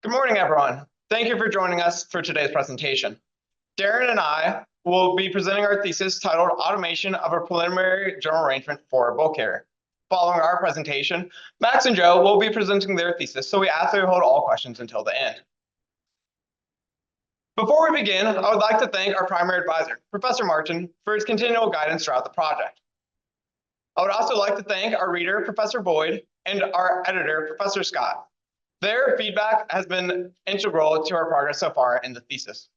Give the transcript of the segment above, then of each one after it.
Good morning, everyone. Thank you for joining us for today's presentation. Daryn and I will be presenting our thesis titled Automation of a Preliminary General Arrangement for a Bulk Carrier. Following our presentation, Max and Joe will be presenting their thesis, so we ask that you hold all questions until the end. Before we begin, I would like to thank our primary advisor, Professor Martin, for his continual guidance throughout the project. I would also like to thank our reader, Professor Boyd, and our editor, Professor Scott. Their feedback has been integral to our progress so far in the thesis.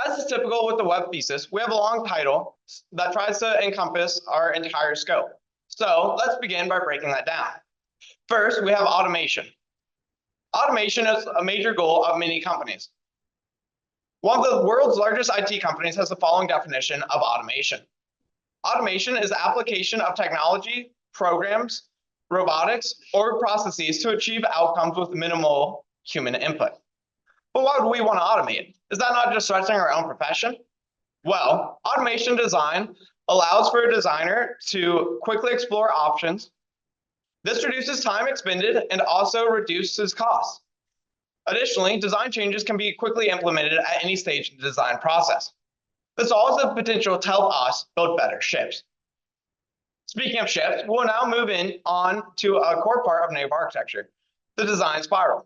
As is typical with the Webb thesis, we have a long title that tries to encompass our entire scope. So let's begin by breaking that down. First, we have automation. Automation is a major goal of many companies. One of the world's largest IT companies has the following definition of automation. Automation is the application of technology, programs, robotics, or processes to achieve outcomes with minimal human input. But why would we want to automate? Is that not just stretching our own profession? Well, automation design allows for a designer to quickly explore options. This reduces time expended and also reduces costs. Additionally, design changes can be quickly implemented at any stage of the design process. This also has the potential to help us build better ships. Speaking of ships, we'll now move on to a core part of naval architecture, the design spiral.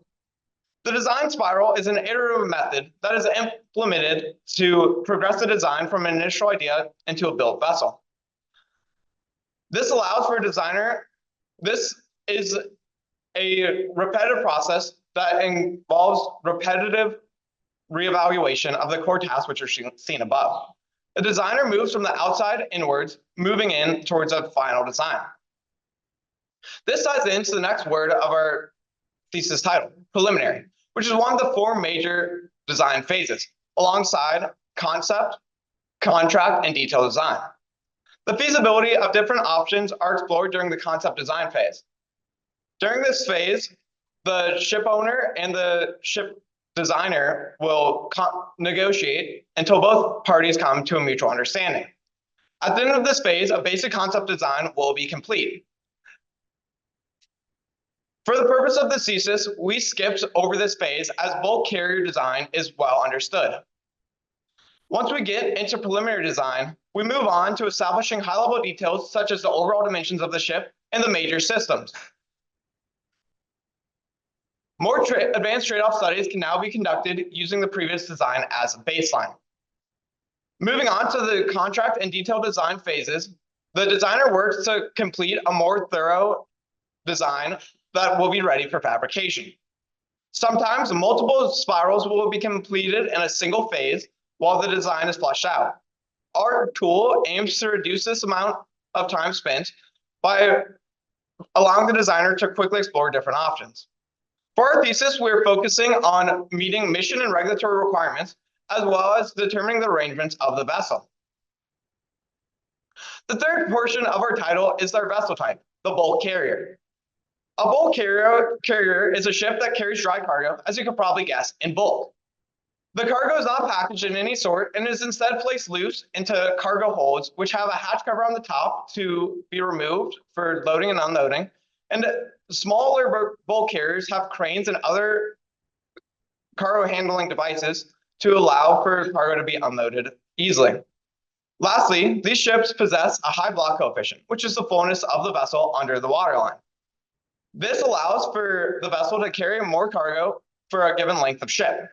The design spiral is an iterative method that is implemented to progress the design from an initial idea into a built vessel. This allows for a designer. This is a repetitive process that involves repetitive reevaluation of the core tasks which are seen above. The designer moves from the outside inwards, moving in towards a final design. This ties into the next word of our thesis title, preliminary, which is one of the four major design phases, alongside concept, contract, and detailed design. The feasibility of different options are explored during the concept design phase. During this phase, the ship owner and the ship designer will negotiate until both parties come to a mutual understanding. At the end of this phase, a basic concept design will be complete. For the purpose of this thesis, we skipped over this phase as bulk carrier design is well understood. Once we get into preliminary design, we move on to establishing high-level details such as the overall dimensions of the ship and the major systems. More advanced trade-off studies can now be conducted using the previous design as a baseline. Moving on to the contract and detailed design phases, the designer works to complete a more thorough design that will be ready for fabrication. Sometimes multiple spirals will be completed in a single phase while the design is fleshed out. Our tool aims to reduce this amount of time spent by allowing the designer to quickly explore different options. For our thesis, we're focusing on meeting mission and regulatory requirements, as well as determining the arrangements of the vessel. The third portion of our title is our vessel type, the bulk carrier. A bulk carrier is a ship that carries dry cargo, as you could probably guess, in bulk. The cargo is not packaged in any sort and is instead placed loose into cargo holds, which have a hatch cover on the top to be removed for loading and unloading. And smaller bulk carriers have cranes and other cargo handling devices to allow for cargo to be unloaded easily. Lastly, these ships possess a high block coefficient, which is the fullness of the vessel under the waterline. This allows for the vessel to carry more cargo for a given length of ship.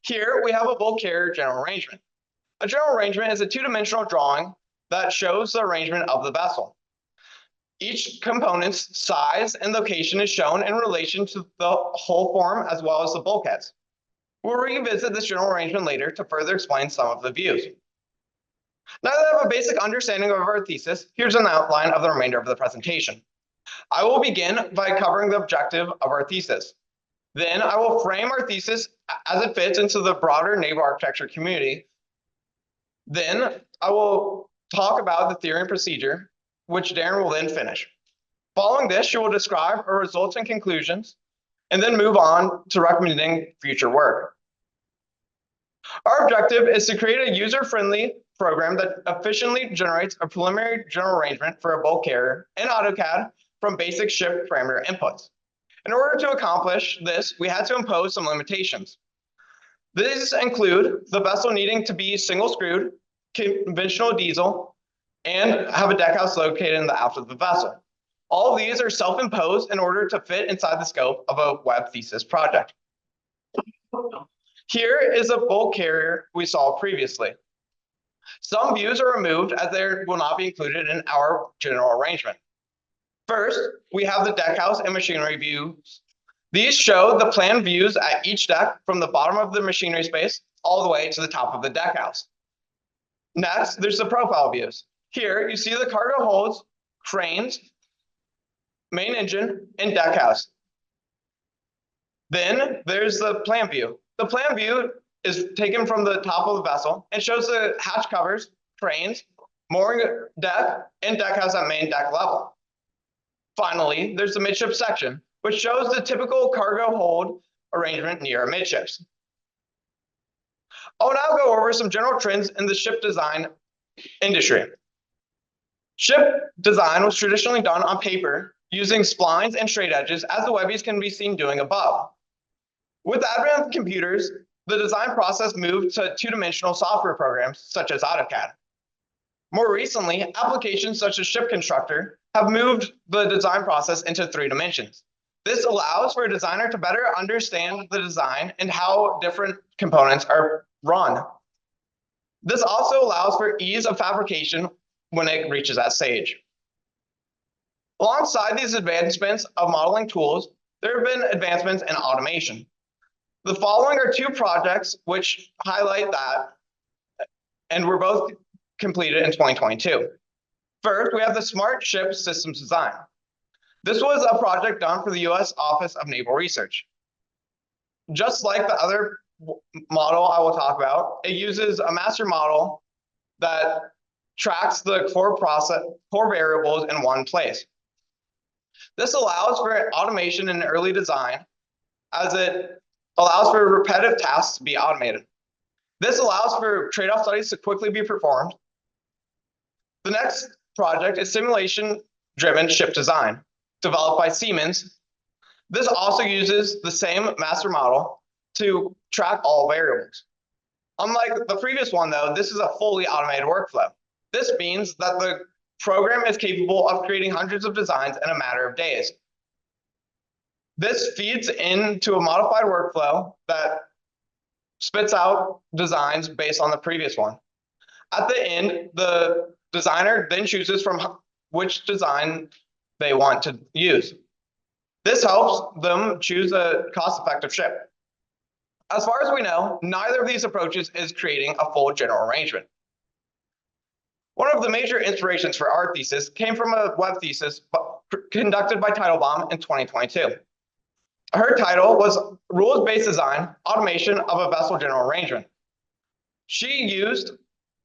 Here we have a bulk carrier general arrangement. A general arrangement is a two-dimensional drawing that shows the arrangement of the vessel. Each component's size and location is shown in relation to the hull form as well as the bulkheads. We'll revisit this general arrangement later to further explain some of the views. Now that I have a basic understanding of our thesis, here's an outline of the remainder of the presentation. I will begin by covering the objective of our thesis. Then I will frame our thesis as it fits into the broader naval architecture community. Then I will talk about the theory and procedure, which Daryn will then finish. Following this, she will describe her results and conclusions, and then move on to recommending future work. Our objective is to create a user-friendly program that efficiently generates a preliminary general arrangement for a bulk carrier in AutoCAD from basic ship parameter inputs. In order to accomplish this, we had to impose some limitations. These include the vessel needing to be single screwed, conventional diesel, and have a deckhouse located in the aft of the vessel. All of these are self-imposed in order to fit inside the scope of a Webb thesis project. Here is a bulk carrier we saw previously. Some views are removed as they will not be included in our general arrangement. First, we have the deckhouse and machinery views. These show the planned views at each deck from the bottom of the machinery space all the way to the top of the deckhouse. Next, there's the profile views. Here, you see the cargo holds, cranes, main engine, and deckhouse. Then there's the plan view. The plan view is taken from the top of the vessel and shows the hatch covers, cranes, mooring deck, and deckhouse at main deck level. Finally, there's the midship section, which shows the typical cargo hold arrangement near midships. I'll now go over some general trends in the ship design industry. Ship design was traditionally done on paper using splines and straight edges, as the Webbies can be seen doing above. With the advent of computers, the design process moved to two-dimensional software programs such as AutoCAD. More recently, applications such as Ship Constructor have moved the design process into 3 dimensions. This allows for a designer to better understand the design and how different components are run. This also allows for ease of fabrication when it reaches that stage. Alongside these advancements of modeling tools, there have been advancements in automation. The following are 2 projects which highlight that, and were both completed in 2022. First, we have the Smart Ship Systems Design. This was a project done for the U.S. Office of Naval Research. Just like the other model I will talk about, it uses a master model that tracks the core variables in one place. This allows for automation in early design, as it allows for repetitive tasks to be automated. This allows for trade-off studies to quickly be performed. The next project is simulation-driven ship design, developed by Siemens. This also uses the same master model to track all variables. Unlike the previous one, though, this is a fully automated workflow. This means that the program is capable of creating hundreds of designs in a matter of days. This feeds into a modified workflow that spits out designs based on the previous one. At the end, the designer then chooses from which design they want to use. This helps them choose a cost-effective ship. As far as we know, neither of these approaches is creating a full general arrangement. One of the major inspirations for our thesis came from a Webb thesis conducted by Teitelbaum in 2022. Her title was Rules-Based Design, Automation of a Vessel General Arrangement. She used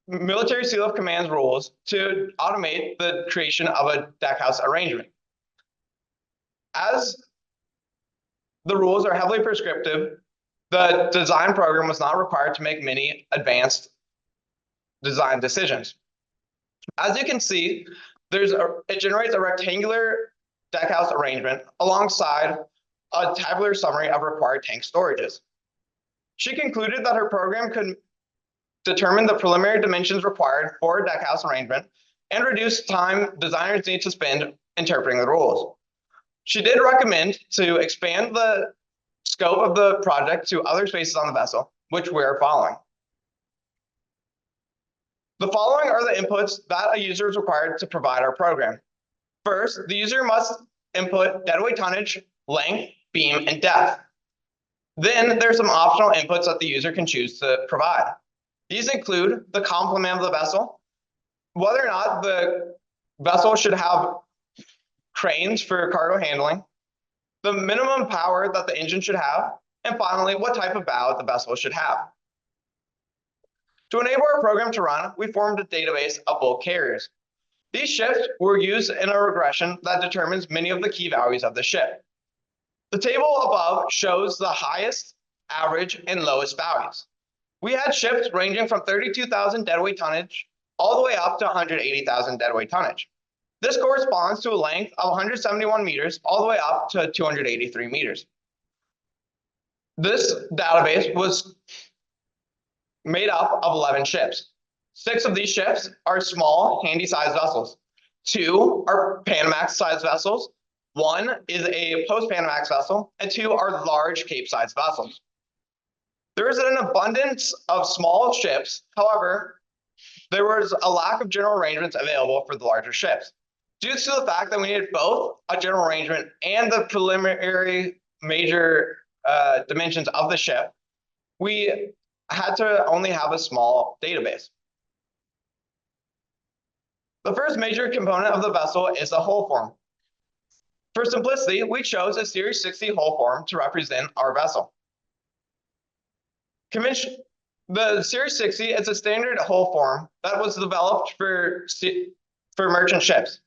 military seal of commands rules to automate the creation of a deckhouse arrangement. As the rules are heavily prescriptive, the design program was not required to make many advanced design decisions. As you can see, it generates a rectangular deckhouse arrangement alongside a tabular summary of required tank storages. She concluded that her program could determine the preliminary dimensions required for a deckhouse arrangement and reduce time designers need to spend interpreting the rules. She did recommend to expand the scope of the project to other spaces on the vessel, which we are following. The following are the inputs that a user is required to provide our program. First, the user must input deadweight tonnage, length, beam, and depth. Then there's some optional inputs that the user can choose to provide. These include the complement of the vessel, whether or not the vessel should have cranes for cargo handling, the minimum power that the engine should have, and finally, what type of bow the vessel should have. To enable our program to run, we formed a database of bulk carriers. These ships were used in a regression that determines many of the key values of the ship. The table above shows the highest, average, and lowest values. We had ships ranging from 32,000 deadweight tonnage all the way up to 180,000 deadweight tonnage. This corresponds to a length of 171 meters all the way up to 283 meters. This database was made up of 11 ships. 6 of these ships are small, handy-sized vessels. 2 are Panamax-sized vessels. 1 is a post-Panamax vessel, and 2 are large Cape-sized vessels. There is an abundance of small ships. However, there was a lack of general arrangements available for the larger ships. Due to the fact that we needed both a general arrangement and the preliminary major dimensions of the ship, we had to only have a small database. The first major component of the vessel is the hull form. For simplicity, we chose a Series 60 hull form to represent our vessel. The Series 60 is a standard hull form that was developed for merchant ships.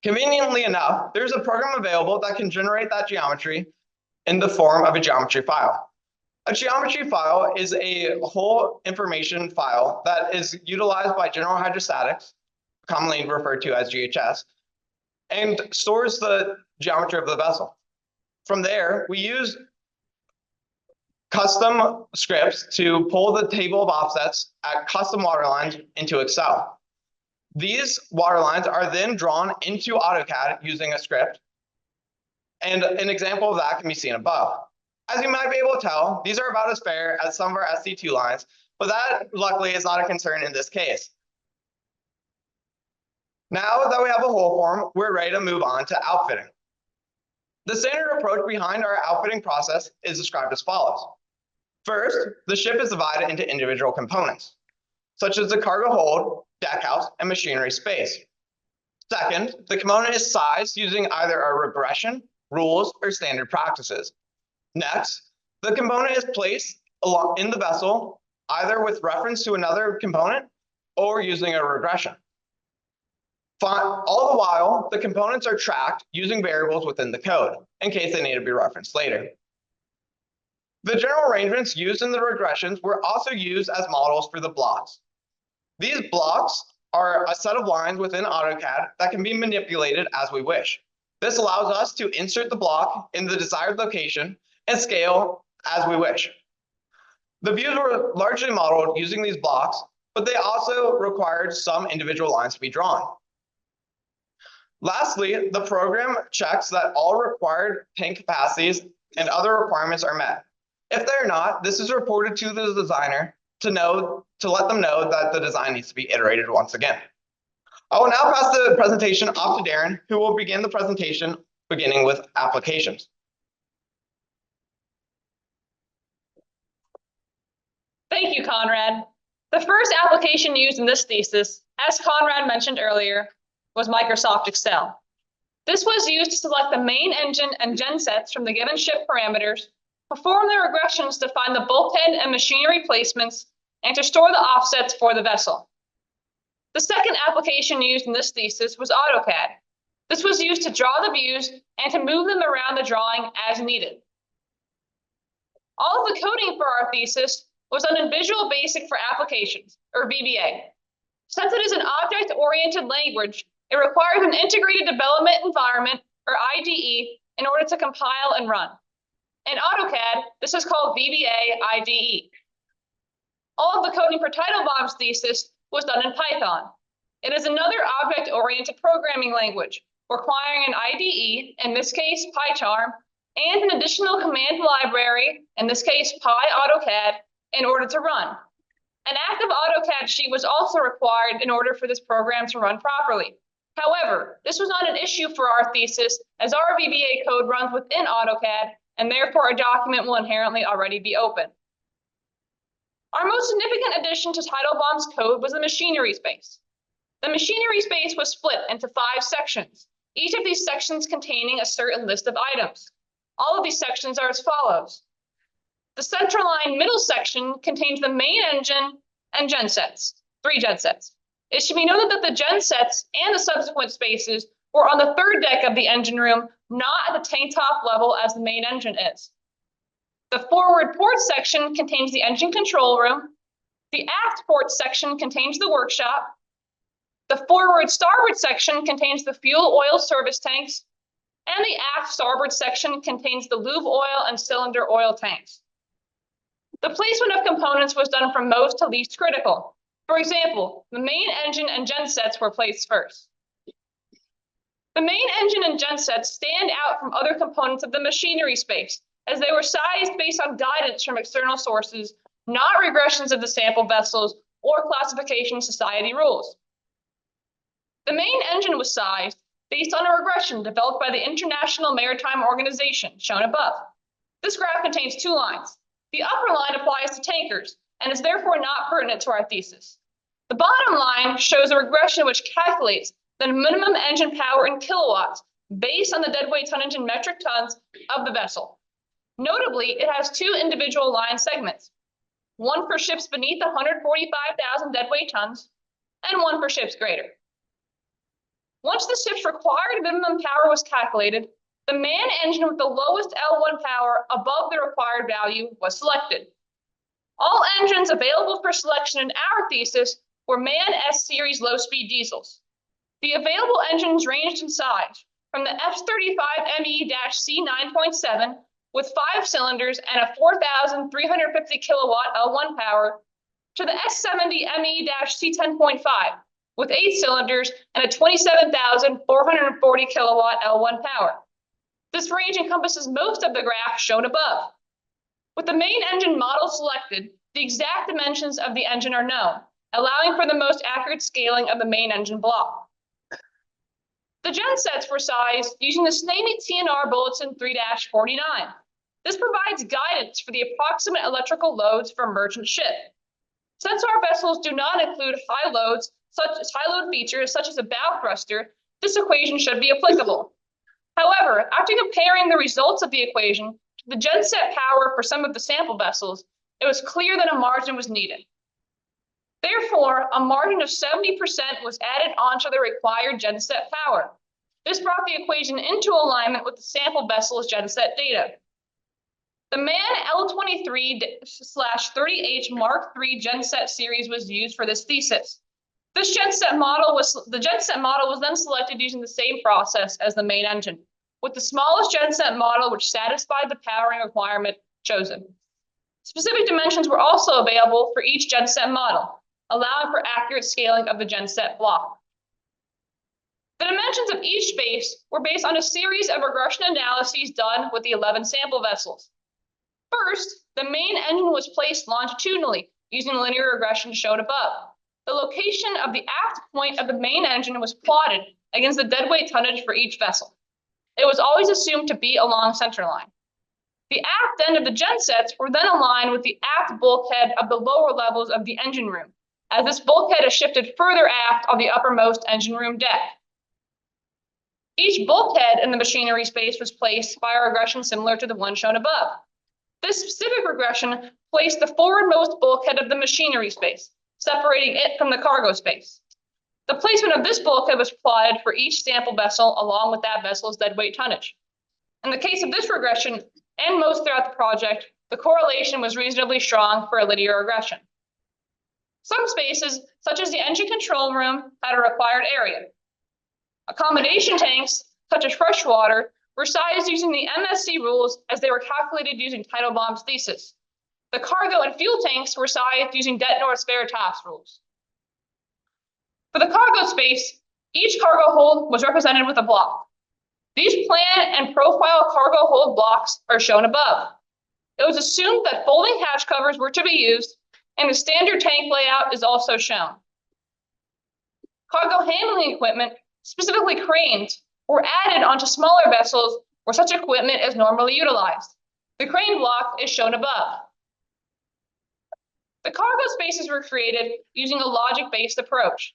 Conveniently enough, there's a program available that can generate that geometry in the form of a geometry file. A geometry file is a whole information file that is utilized by General Hydrostatics, commonly referred to as GHS, and stores the geometry of the vessel. From there, we use custom scripts to pull the table of offsets at custom waterlines into Excel. These waterlines are then drawn into AutoCAD using a script, and an example of that can be seen above. As you might be able to tell, these are about as fair as some of our SC2 lines, but that luckily is not a concern in this case. Now that we have a hull form, we're ready to move on to outfitting. The standard approach behind our outfitting process is described as follows. First, the ship is divided into individual components, such as the cargo hold, deckhouse, and machinery space. Second, the component is sized using either a regression, rules, or standard practices. Next, the component is placed in the vessel, either with reference to another component or using a regression. All the while, the components are tracked using variables within the code, in case they need to be referenced later. The general arrangements used in the regressions were also used as models for the blocks. These blocks are a set of lines within AutoCAD that can be manipulated as we wish. This allows us to insert the block in the desired location and scale as we wish. The views were largely modeled using these blocks, but they also required some individual lines to be drawn. Lastly, the program checks that all required tank capacities and other requirements are met. If they're not, this is reported to the designer to let them know that the design needs to be iterated once again. I will now pass the presentation off to Daryn, who will begin the presentation beginning with applications. Thank you, Konrad. The first application used in this thesis, as Konrad mentioned earlier, was Microsoft Excel. This was used to select the main engine and gensets from the given ship parameters, perform the regressions to find the bulkhead and machinery placements, and to store the offsets for the vessel. The second application used in this thesis was AutoCAD. This was used to draw the views and to move them around the drawing as needed. All of the coding for our thesis was done in Visual Basic for Applications, or VBA. Since it is an object-oriented language, it requires an integrated development environment, or IDE, in order to compile and run. In AutoCAD, this is called VBA IDE. All of the coding for Teitelbaum's thesis was done in Python. It is another object-oriented programming language, requiring an IDE, in this case PyCharm, and an additional command library, in this case PyAutoCAD, in order to run. An active AutoCAD sheet was also required in order for this program to run properly. However, this was not an issue for our thesis, as our VBA code runs within AutoCAD, and therefore a document will inherently already be open. Our most significant addition to Teitelbaum's code was the machinery space. The machinery space was split into 5 sections, each of these sections containing a certain list of items. All of these sections are as follows. The central line middle section contains the main engine and gensets, 3 gensets. It should be noted that the gensets and the subsequent spaces were on the 3rd deck of the engine room, not at the tank top level as the main engine is. The forward port section contains the engine control room. The aft port section contains the workshop. The forward-starboard section contains the fuel oil service tanks, and the aft-starboard section contains the lube oil and cylinder oil tanks. The placement of components was done from most to least critical. For example, the main engine and gensets were placed first. The main engine and gensets stand out from other components of the machinery space, as they were sized based on guidance from external sources, not regressions of the sample vessels or classification society rules. The main engine was sized based on a regression developed by the International Maritime Organization, shown above. This graph contains two lines. The upper line applies to tankers and is therefore not pertinent to our thesis. The bottom line shows a regression which calculates the minimum engine power in kilowatts based on the deadweight tonnage in metric tons of the vessel. Notably, it has two individual line segments, one for ships beneath 145,000 deadweight tons and one for ships greater. Once the ship's required minimum power was calculated, the man engine with the lowest L1 power above the required value was selected. All engines available for selection in our thesis were MAN S-Series low-speed diesels. The available engines ranged in size from the F35ME-C9.7 with 5 cylinders and a 4,350 kilowatt L1 power to the S70ME-C10.5 with 8 cylinders and a 27,440 kilowatt L1 power. This range encompasses most of the graph shown above. With the main engine model selected, the exact dimensions of the engine are known, allowing for the most accurate scaling of the main engine block. The gensets were sized using the SNAME TNR Bulletin 3-49. This provides guidance for the approximate electrical loads for a merchant ship. Since our vessels do not include high load features such as a bow thruster, this equation should be applicable. However, after comparing the results of the equation to the genset power for some of the sample vessels, it was clear that a margin was needed. Therefore, a margin of 70% was added onto the required genset power. This brought the equation into alignment with the sample vessel's genset data. The MAN L23/30H Mark III genset series was used for this thesis. The genset model was then selected using the same process as the main engine, with the smallest genset model which satisfied the powering requirement chosen. Specific dimensions were also available for each genset model, allowing for accurate scaling of the genset block. The dimensions of each space were based on a series of regression analyses done with the 11 sample vessels. First, the main engine was placed longitudinally using the linear regression shown above. The location of the aft point of the main engine was plotted against the deadweight tonnage for each vessel. It was always assumed to be along centerline. The aft end of the gensets were then aligned with the aft bulkhead of the lower levels of the engine room, as this bulkhead is shifted further aft on the uppermost engine room deck. Each bulkhead in the machinery space was placed by a regression similar to the one shown above. This specific regression placed the forwardmost bulkhead of the machinery space, separating it from the cargo space. The placement of this bulkhead was plotted for each sample vessel along with that vessel's deadweight tonnage. In the case of this regression, and most throughout the project, the correlation was reasonably strong for a linear regression. Some spaces, such as the engine control room, had a required area. Accommodation tanks, such as freshwater, were sized using the MSC rules as they were calculated using Teitelbaum's thesis. The cargo and fuel tanks were sized using Detnor's Veritas rules. For the cargo space, each cargo hold was represented with a block. These plan and profile cargo hold blocks are shown above. It was assumed that folding hatch covers were to be used, and the standard tank layout is also shown. Cargo handling equipment, specifically cranes, were added onto smaller vessels where such equipment is normally utilized. The crane block is shown above. The cargo spaces were created using a logic-based approach.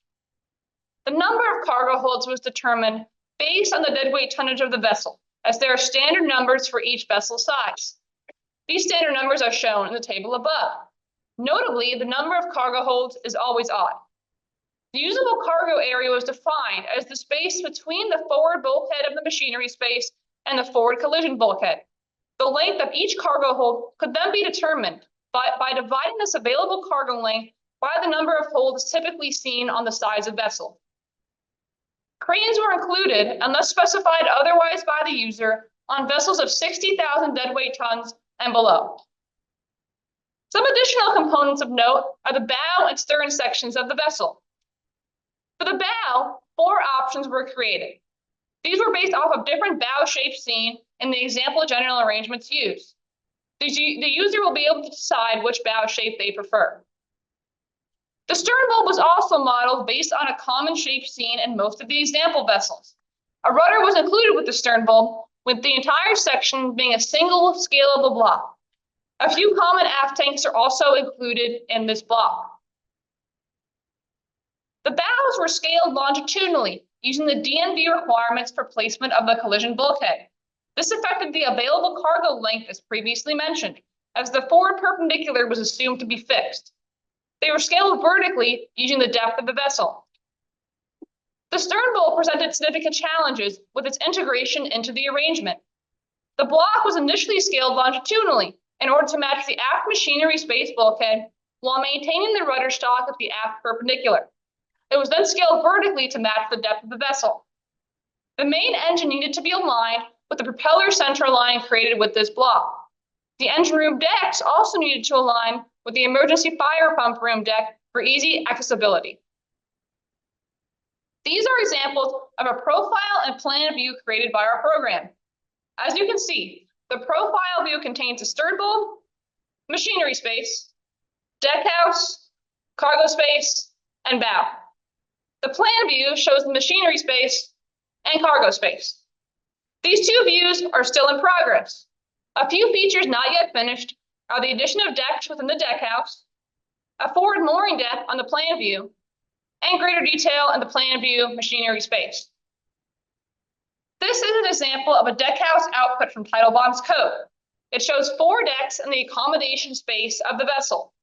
The number of cargo holds was determined based on the deadweight tonnage of the vessel, as there are standard numbers for each vessel size. These standard numbers are shown in the table above. Notably, the number of cargo holds is always odd. The usable cargo area was defined as the space between the forward bulkhead of the machinery space and the forward collision bulkhead. The length of each cargo hold could then be determined by dividing this available cargo length by the number of holds typically seen on the size of vessel. Cranes were included unless specified otherwise by the user on vessels of 60,000 deadweight tons and below. Some additional components of note are the bow and stern sections of the vessel. For the bow, 4 options were created. These were based off of different bow shapes seen in the example general arrangements used. The user will be able to decide which bow shape they prefer. The stern bulb was also modeled based on a common shape seen in most of the example vessels. A rudder was included with the stern bulb, with the entire section being a single scalable block. A few common aft tanks are also included in this block. The bows were scaled longitudinally using the DNV requirements for placement of the collision bulkhead. This affected the available cargo length as previously mentioned, as the forward perpendicular was assumed to be fixed. They were scaled vertically using the depth of the vessel. The stern bulb presented significant challenges with its integration into the arrangement. The block was initially scaled longitudinally in order to match the aft machinery space bulkhead while maintaining the rudder stock at the aft perpendicular. It was then scaled vertically to match the depth of the vessel. The main engine needed to be aligned with the propeller center line created with this block. The engine room decks also needed to align with the emergency fire pump room deck for easy accessibility. These are examples of a profile and plan view created by our program. As you can see, the profile view contains a stern bulb, machinery space, deck house, cargo space, and bow. The plan view shows the machinery space and cargo space. These 2 views are still in progress. A few features not yet finished are the addition of decks within the deck house, a forward mooring deck on the plan view, and greater detail in the plan view machinery space. This is an example of a deck house output from Teitelbaum's code. It shows 4 decks in the accommodation space of the vessel.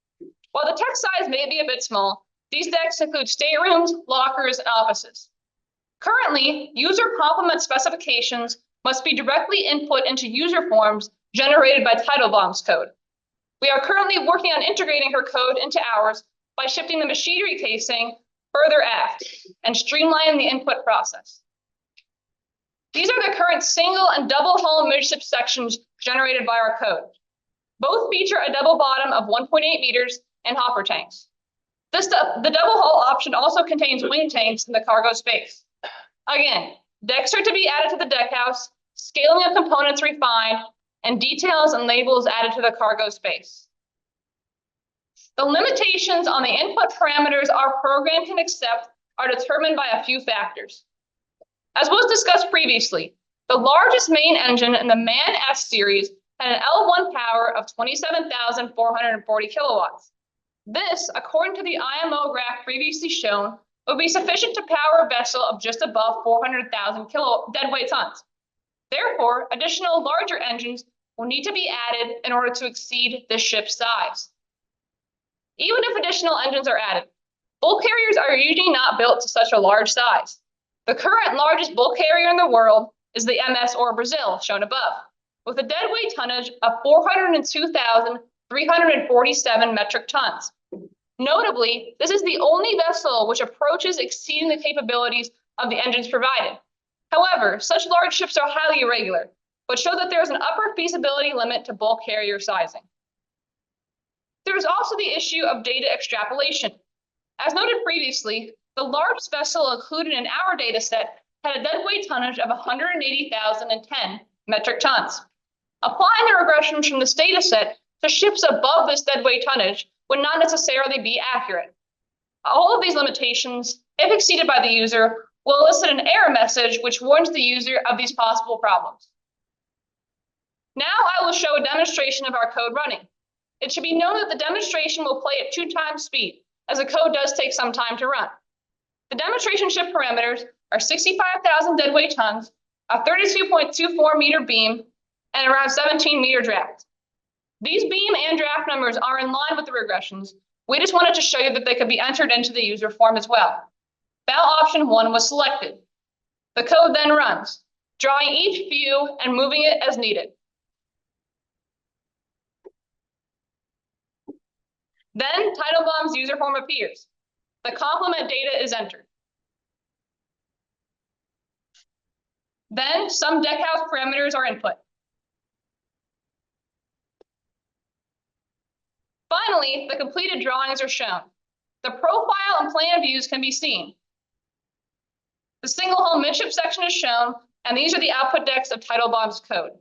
While the text size may be a bit small, these decks include staterooms, lockers, and offices. Currently, user complement specifications must be directly input into user forms generated by Teitelbaum's code. We are currently working on integrating her code into ours by shifting the machinery casing further aft and streamlining the input process. These are the current single and double hull midship sections generated by our code. Both feature a double bottom of 1.8 meters and hopper tanks. The double hull option also contains wing tanks in the cargo space. Again, decks are to be added to the deck house, scaling of components refined, and details and labels added to the cargo space. The limitations on the input parameters our program can accept are determined by a few factors. As was discussed previously, the largest main engine in the MAN S series had an L1 power of 27,440 kilowatts. This, according to the IMO graph previously shown, would be sufficient to power a vessel of just above 400,000 deadweight tons. Therefore, additional larger engines will need to be added in order to exceed this ship's size. Even if additional engines are added, bulk carriers are usually not built to such a large size. The current largest bulk carrier in the world is the MS or Brazil, shown above, with a deadweight tonnage of 402,347 metric tons. Notably, this is the only vessel which approaches exceeding the capabilities of the engines provided. However, such large ships are highly irregular, but show that there is an upper feasibility limit to bulk carrier sizing. There is also the issue of data extrapolation. As noted previously, the largest vessel included in our data set had a deadweight tonnage of 180,010 metric tons. Applying the regressions from this data set to ships above this deadweight tonnage would not necessarily be accurate. All of these limitations, if exceeded by the user, will elicit an error message which warns the user of these possible problems. Now I will show a demonstration of our code running. It should be known that the demonstration will play at 2 times speed, as the code does take some time to run. The demonstration ship parameters are 65,000 deadweight tons, a 32.24 meter beam, and around 17 meter draft. These beam and draft numbers are in line with the regressions. We just wanted to show you that they could be entered into the user form as well. Bow option 1 was selected. The code then runs, drawing each view and moving it as needed. Then Teitelbaum's user form appears. The complement data is entered. Then some deckhouse parameters are input. Finally, the completed drawings are shown. The profile and plan views can be seen. The single hull midship section is shown, and these are the output decks of Teitelbaum's code.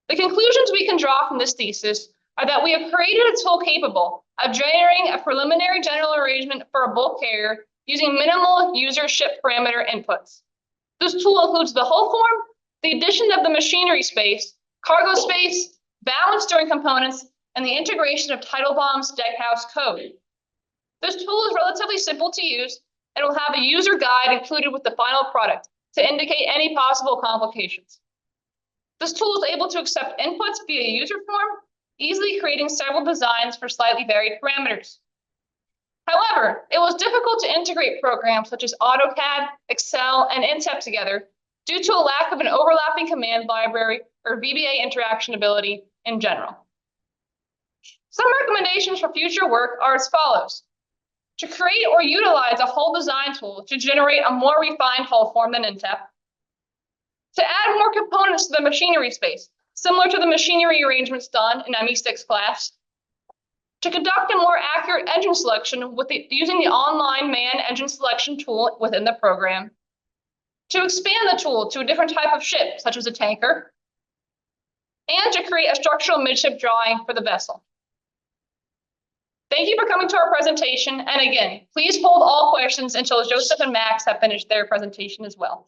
The conclusions we can draw from this thesis are that we have created a tool capable of generating a preliminary general arrangement for a bulk carrier using minimal user ship parameter inputs. This tool includes the hull form, the addition of the machinery space, cargo space, balance during components, and the integration of Teitelbaum's deckhouse code. This tool is relatively simple to use and will have a user guide included with the final product to indicate any possible complications. This tool is able to accept inputs via user form, easily creating several designs for slightly varied parameters. However, it was difficult to integrate programs such as AutoCAD, Excel, and Intep together due to a lack of an overlapping command library or VBA interaction ability in general. Some recommendations for future work are as follows. To create or utilize a hull design tool to generate a more refined hull form than Intep. To add more components to the machinery space, similar to the machinery arrangements done in ME6 class. To conduct a more accurate engine selection using the online man engine selection tool within the program. To expand the tool to a different type of ship, such as a tanker. And to create a structural midship drawing for the vessel. Thank you for coming to our presentation. And again, please hold all questions until Joseph and Max have finished their presentation as well.